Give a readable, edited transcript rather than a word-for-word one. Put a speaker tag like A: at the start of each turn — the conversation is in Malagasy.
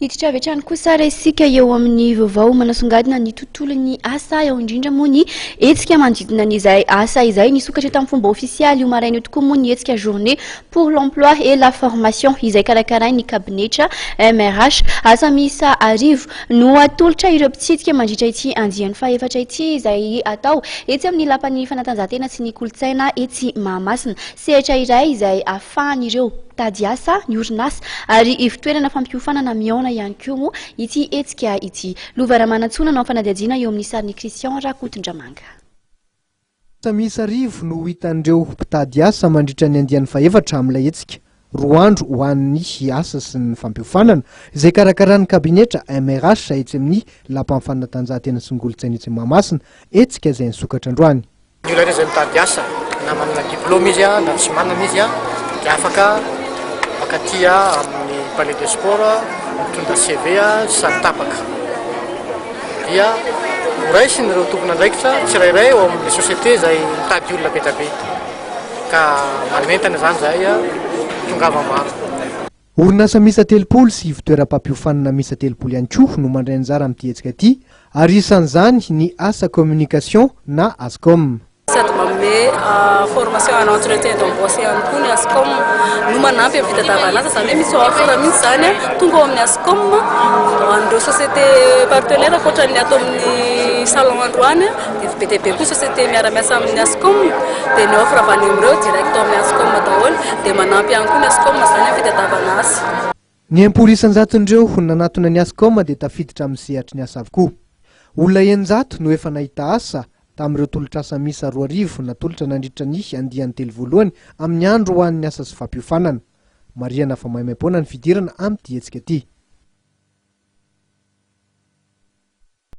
A: Hiditra avy hatrany kosa resika eo amin'ny vaovao manasongadina ny tontolon'ny asa eo indrindra moa ny hetsika manodidina n'izay asa izay nisokatra tamin'ny fomba ofisialy io maraina io tokoa moa ny hetsika journée pour l'emploi et la formation izay karakarain'ny kabinetra MRH asa misa arivo no atolotra ireo mpitsidika mandritra ity andiany faefatra ity izay atao etsy amin'ny lapan'ny fanatanjahantena sy ny kolotsaina etsy Mahamasina sehatra iray izay ahafahan'ireo tadiasa ny orinasa ary ivitoerana fampiofanana miaona ihany koa moa ity hetsika ity lovaramanatsona no fanadihadiana eo amin'ny sariny Christian Rakotondramanga.
B: Misy arivo no hitan'ireo mpitady asa mandritra ny andiany faefatra amin'ilay hetsika. Roa andro ho an'ny asa sy ny fampiofanana izay karakarain'ny kabinetra MRH etsy amin'ny lapan'ny fanatanjahantena sy ny kolotsaina etsy Mahamasina hetsika izay nisokatra androany.
C: Ny olona izay mitady asa na manana diplôme izy na tsy manana izy dia afaka makatia amin'ny palais de sport mitondra CV sary tapaka dia horaisin'ireo tompon'andraikitra tsirairay eo amin'ny société izay mitady olona be dia be ka manentana izany izay tongava maro.
B: Orinasa misa telopolo sy ivitoeram-pampiofanana misa telopolo ihany koa no mandray anjara amin'ity hetsika ity ary isan'izany ny asa communication na ASCOM.
D: Sady manome formation en entretien d'embauche ihany koa ny ASCOM no manampy amin'ny fitadiavana asa izany hoe misy offre mihitsy zany tonga ao amin'ny ASCOM an'ireo société partenaire ankoatra ny atao amin'ny salon androany dia be dia be koa société miara-miasa amin'ny ASCOM dia ny offre avy any amin'ireo direct ao amin'ny ASCOM daholo dia manampy ihany koa ny ASCOM zany amin'ny fitadiavana asa.
B: Ny impolo isan-jaton'ireo nanatona ny ASCOM dia tafiditra amin'ny sehatry ny asa avokoa. Olona eninjato no efa nahita asa tamin'ireo tolotra asa misa roa arivo natolotra nandritra ny andiany telo voalohany amin'ny andro ho an'ny asa sy fampiofanana. Mariana fa maimaimpona ny fidirana amin'ity hetsika ity.